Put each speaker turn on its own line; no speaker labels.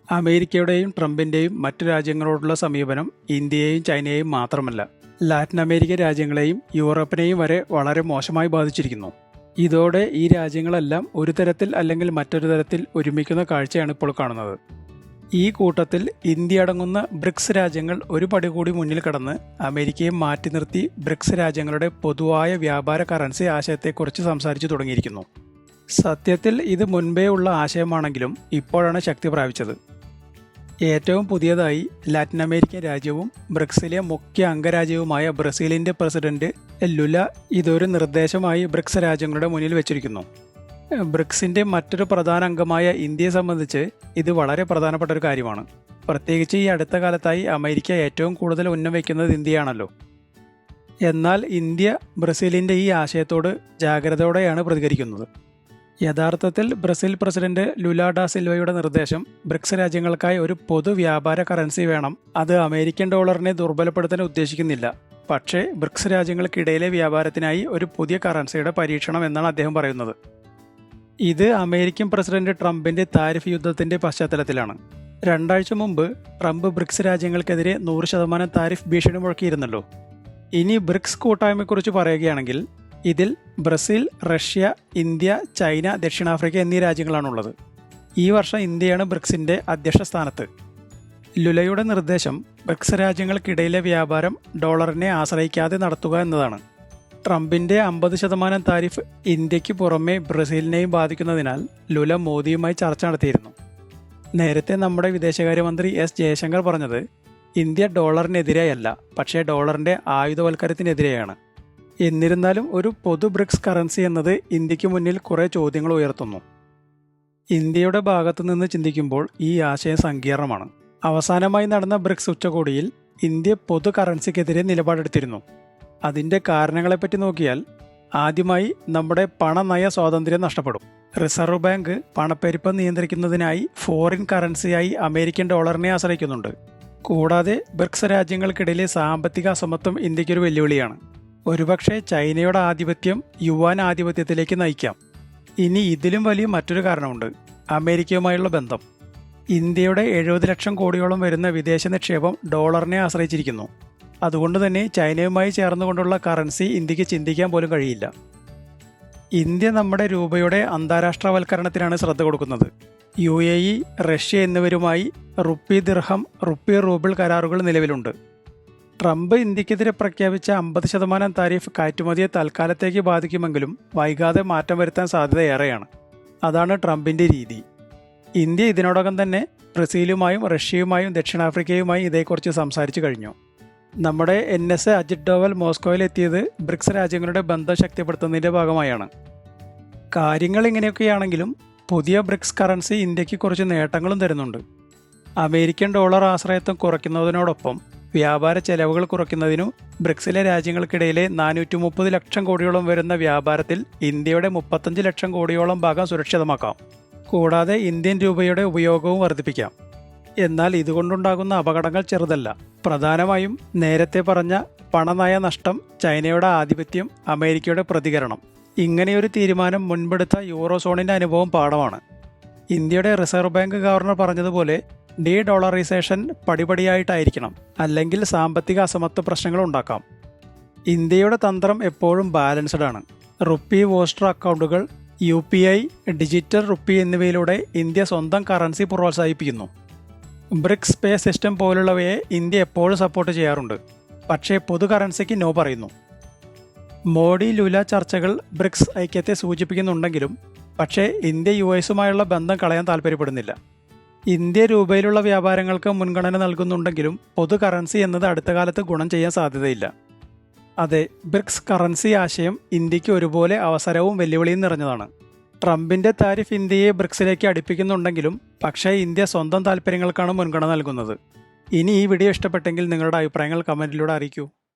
അമേരിക്കയുടെയും ട്രംപിൻ്റെയും മറ്റു രാജ്യങ്ങളോടുള്ള സമീപനം ഇന്ത്യയെയും ചൈനയെയും മാത്രമല്ല, ലാറ്റിൻ അമേരിക്കൻ രാജ്യങ്ങളെയും യൂറോപ്പിനെയും വരെ വളരെ മോശമായി ബാധിച്ചിരിക്കുന്നു. ഇതോടെ ഈ രാജ്യങ്ങളെല്ലാം ഒരു തരത്തിൽ അല്ലെങ്കിൽ മറ്റൊരു തരത്തിൽ ഒരുമിക്കുന്ന കാഴ്ചയാണ് ഇപ്പോൾ കാണുന്നത്. ഈ കൂട്ടത്തിൽ ഇന്ത്യ അടങ്ങുന്ന ബ്രിക്സ് രാജ്യങ്ങൾ ഒരു പടി കൂടി മുന്നിൽ കടന്ന് അമേരിക്കയെ മാറ്റി നിർത്തി ബ്രിക്സ് രാജ്യങ്ങളുടെ പൊതുവായ വ്യാപാര കറൻസി ആശയത്തെക്കുറിച്ച് സംസാരിച്ചു തുടങ്ങിയിരിക്കുന്നു. സത്യത്തിൽ ഇത് മുൻപേ ഉള്ള ആശയമാണെങ്കിലും ഇപ്പോഴാണ് ശക്തി പ്രാപിച്ചത്. ഏറ്റവും പുതിയതായി ലാറ്റിൻ അമേരിക്കൻ രാജ്യവും ബ്രിക്സിലെ മുഖ്യ അംഗരാജ്യവുമായ ബ്രസീലിൻ്റെ പ്രസിഡന്റ് ലുല ഇതൊരു നിർദ്ദേശമായി ബ്രിക്സ് രാജ്യങ്ങളുടെ മുന്നിൽ വെച്ചിരിക്കുന്നു. ബ്രിക്സിൻ്റെ മറ്റൊരു പ്രധാന അംഗമായ ഇന്ത്യയെ സംബന്ധിച്ച് ഇത് വളരെ പ്രധാനപ്പെട്ട ഒരു കാര്യമാണ്. പ്രത്യേകിച്ച് ഈ അടുത്ത കാലത്തായി അമേരിക്ക ഏറ്റവും കൂടുതൽ ഉന്നം വയ്ക്കുന്നത് ഇന്ത്യയാണല്ലോ. എന്നാൽ ഇന്ത്യ ബ്രസീലിൻ്റെ ഈ ആശയത്തോട് ജാഗ്രതയോടെയാണ് പ്രതികരിക്കുന്നത്. യഥാർത്ഥത്തിൽ ബ്രസീൽ പ്രസിഡന്റ് ലുല ഡാ സിൽവയുടെ നിർദ്ദേശം ബ്രിക്സ് രാജ്യങ്ങൾക്കായി ഒരു പൊതു വ്യാപാര കറൻസി വേണം, അത് അമേരിക്കൻ ഡോളറിനെ ദുർബലപ്പെടുത്താൻ ഉദ്ദേശിക്കുന്നില്ല, പക്ഷേ ബ്രിക്സ് രാജ്യങ്ങൾക്കിടയിലെ വ്യാപാരത്തിനായി ഒരു പുതിയ കറൻസിയുടെ പരീക്ഷണം എന്നാണ് അദ്ദേഹം പറയുന്നത്. ഇത് അമേരിക്കൻ പ്രസിഡന്റ് ട്രംപിന്റെ താരിഫ് യുദ്ധത്തിന്റെ പശ്ചാത്തലത്തിലാണ്. 2 ആഴ്ച മുമ്പ് ട്രംപ് ബ്രിക്സ് രാജ്യങ്ങൾക്കെതിരെ 100% താരിഫ് ഭീഷണി മുഴക്കിയിരുന്നല്ലോ. ഇനി ബ്രിക്സ് കൂട്ടായ്മയെക്കുറിച്ച് പറയുകയാണെങ്കിൽ ഇതിൽ ബ്രസീൽ, റഷ്യ, ഇന്ത്യ, ചൈന, ദക്ഷിണാഫ്രിക്ക എന്നീ രാജ്യങ്ങളാണുള്ളത്. ഈ വർഷം ഇന്ത്യയാണ് ബ്രിക്സിന്റെ അധ്യക്ഷ സ്ഥാനത്ത്. ലുലയുടെ നിർദ്ദേശം ബ്രിക്സ് രാജ്യങ്ങൾക്കിടയിലെ വ്യാപാരം ഡോളറിനെ ആശ്രയിക്കാതെ നടത്തുക എന്നതാണ്. ട്രംപിന്റെ 50% താരിഫ് ഇന്ത്യക്ക് പുറമെ ബ്രസീലിനെയും ബാധിക്കുന്നതിനാൽ ലുല മോദിയുമായി ചർച്ച നടത്തിയിരുന്നു. നേരത്തെ നമ്മുടെ വിദേശകാര്യമന്ത്രി എസ് ജയശങ്കർ പറഞ്ഞത് ഇന്ത്യ ഡോളറിനെതിരെയല്ല, പക്ഷേ ഡോളറിന്റെ ആയുധവൽക്കരണത്തിനെതിരെയാണ്. എന്നിരുന്നാലും ഒരു പൊതു ബ്രിക്സ് കറൻസി എന്നത് ഇന്ത്യക്ക് മുന്നിൽ കുറേ ചോദ്യങ്ങൾ ഉയർത്തുന്നു. ഇന്ത്യയുടെ ഭാഗത്തു നിന്ന് ചിന്തിക്കുമ്പോൾ ഈ ആശയം സങ്കീർണമാണ്. അവസാനമായി നടന്ന ബ്രിക്സ് ഉച്ചകോടിയിൽ ഇന്ത്യ പൊതു കറൻസിക്കെതിരെ നിലപാടെടുത്തിരുന്നു. അതിൻ്റെ കാരണങ്ങളെപ്പറ്റി നോക്കിയാൽ ആദ്യമായി നമ്മുടെ പണനയ സ്വാതന്ത്ര്യം നഷ്ടപ്പെടും. റിസർവ് ബാങ്ക് പണപ്പെരുപ്പം നിയന്ത്രിക്കുന്നതിനായി ഫോറിൻ കറൻസിയായി അമേരിക്കൻ ഡോളറിനെ ആശ്രയിക്കുന്നുണ്ട്. കൂടാതെ ബ്രിക്സ് രാജ്യങ്ങൾക്കിടയിലെ സാമ്പത്തിക അസമത്വം ഇന്ത്യക്കൊരു വെല്ലുവിളിയാണ്. ഒരുപക്ഷെ ചൈനയുടെ ആധിപത്യം യുവാൻ ആധിപത്യത്തിലേക്ക് നയിക്കാം. ഇനി ഇതിലും വലിയ മറ്റൊരു കാരണമുണ്ട്, അമേരിക്കയുമായുള്ള ബന്ധം. ഇന്ത്യയുടെ 70 ലക്ഷം കോടിയോളം വരുന്ന വിദേശ നിക്ഷേപം ഡോളറിനെ ആശ്രയിച്ചിരിക്കുന്നു. അതുകൊണ്ട് തന്നെ ചൈനയുമായി ചേർന്നുകൊണ്ടുള്ള കറൻസി ഇന്ത്യക്ക് ചിന്തിക്കാൻ പോലും കഴിയില്ല. ഇന്ത്യ നമ്മുടെ രൂപയുടെ അന്താരാഷ്ട്രവൽക്കരണത്തിനാണ് ശ്രദ്ധ കൊടുക്കുന്നത്. UAE, റഷ്യ എന്നിവരുമായി റുപ്പി ദിർഹം, റുപ്പി റൂബിൾ കരാറുകൾ നിലവിലുണ്ട്. ട്രംപ് ഇന്ത്യക്കെതിരെ പ്രഖ്യാപിച്ച 50% താരിഫ് കയറ്റുമതിയെ തൽക്കാലത്തേക്ക് ബാധിക്കുമെങ്കിലും വൈകാതെ മാറ്റം വരുത്താൻ സാധ്യതയേറെയാണ്. അതാണ് ട്രംപിൻ്റെ രീതി. ഇന്ത്യ ഇതിനോടകം തന്നെ ബ്രസീലുമായും റഷ്യയുമായും ദക്ഷിണാഫ്രിക്കയുമായും ഇതേക്കുറിച്ച് സംസാരിച്ചു കഴിഞ്ഞു. നമ്മുടെ NSA അജിത് ഡോവൽ മോസ്കോയിൽ എത്തിയത് ബ്രിക്സ് രാജ്യങ്ങളുടെ ബന്ധം ശക്തിപ്പെടുത്തുന്നതിൻ്റെ ഭാഗമായാണ്. കാര്യങ്ങൾ ഇങ്ങനെയൊക്കെയാണെങ്കിലും പുതിയ ബ്രിക്സ് കറൻസി ഇന്ത്യക്ക് കുറച്ച് നേട്ടങ്ങളും തരുന്നുണ്ട്. അമേരിക്കൻ ഡോളർ ആശ്രയത്വം കുറയ്ക്കുന്നതിനോടൊപ്പം വ്യാപാര ചെലവുകൾ കുറയ്ക്കുന്നതിനും ബ്രിക്സിലെ രാജ്യങ്ങൾക്കിടയിലെ 430 ലക്ഷം കോടിയോളം വരുന്ന വ്യാപാരത്തിൽ ഇന്ത്യയുടെ 35 ലക്ഷം കോടിയോളം ഭാഗം സുരക്ഷിതമാക്കാം. കൂടാതെ ഇന്ത്യൻ രൂപയുടെ ഉപയോഗവും വർദ്ധിപ്പിക്കാം. എന്നാൽ ഇതുകൊണ്ടുണ്ടാകുന്ന അപകടങ്ങൾ ചെറുതല്ല. പ്രധാനമായും നേരത്തെ പറഞ്ഞ പണനയ നഷ്ടം, ചൈനയുടെ ആധിപത്യം, അമേരിക്കയുടെ പ്രതികരണം. ഇങ്ങനെയൊരു തീരുമാനം മുൻപെടുത്ത യൂറോസോണിൻ്റെ അനുഭവം പാഠമാണ്. ഇന്ത്യയുടെ റിസർവ് ബാങ്ക് ഗവർണർ പറഞ്ഞതുപോലെ ഡീ ഡോളറൈസേഷൻ പടിപടിയായിട്ടായിരിക്കണം, അല്ലെങ്കിൽ സാമ്പത്തിക അസമത്വ പ്രശ്നങ്ങൾ ഉണ്ടാക്കാം. ഇന്ത്യയുടെ തന്ത്രം എപ്പോഴും ബാലൻസ്ഡ് ആണ്. റുപ്പി വോസ്റ്റർ അക്കൗണ്ടുകൾ, UPI, ഡിജിറ്റൽ റുപ്പി എന്നിവയിലൂടെ ഇന്ത്യ സ്വന്തം കറൻസി പ്രോത്സാഹിപ്പിക്കുന്നു. ബ്രിക്സ് പേ സിസ്റ്റം പോലുള്ളവയെ ഇന്ത്യ എപ്പോഴും സപ്പോർട്ട് ചെയ്യാറുണ്ട്, പക്ഷേ പൊതു കറൻസിക്ക് നോ പറയുന്നു. മോഡി ലുല ചർച്ചകൾ ബ്രിക്സ് ഐക്യത്തെ സൂചിപ്പിക്കുന്നുണ്ടെങ്കിലും പക്ഷേ ഇന്ത്യ US ബന്ധം കളയാൻ താല്പര്യപ്പെടുന്നില്ല. ഇന്ത്യ രൂപയിലുള്ള വ്യാപാരങ്ങൾക്ക് മുൻഗണന നൽകുന്നുണ്ടെങ്കിലും പൊതു കറൻസി എന്നത് അടുത്ത കാലത്ത് ഗുണം ചെയ്യാൻ സാധ്യതയില്ല. അതെ, ബ്രിക്സ് കറൻസി ആശയം ഇന്ത്യക്ക് ഒരുപോലെ അവസരവും വെല്ലുവിളിയും നിറഞ്ഞതാണ്. ട്രംപിൻ്റെ താരിഫ് ഇന്ത്യയെ ബ്രിക്സിലേക്ക് അടുപ്പിക്കുന്നുണ്ടെങ്കിലും പക്ഷേ ഇന്ത്യ സ്വന്തം താല്പര്യങ്ങൾക്കാണ് മുൻഗണന നൽകുന്നത്. ഇനി ഈ വീഡിയോ ഇഷ്ടപ്പെട്ടെങ്കിൽ നിങ്ങളുടെ അഭിപ്രായങ്ങൾ കമൻറ്റിലൂടെ അറിയിക്കൂ.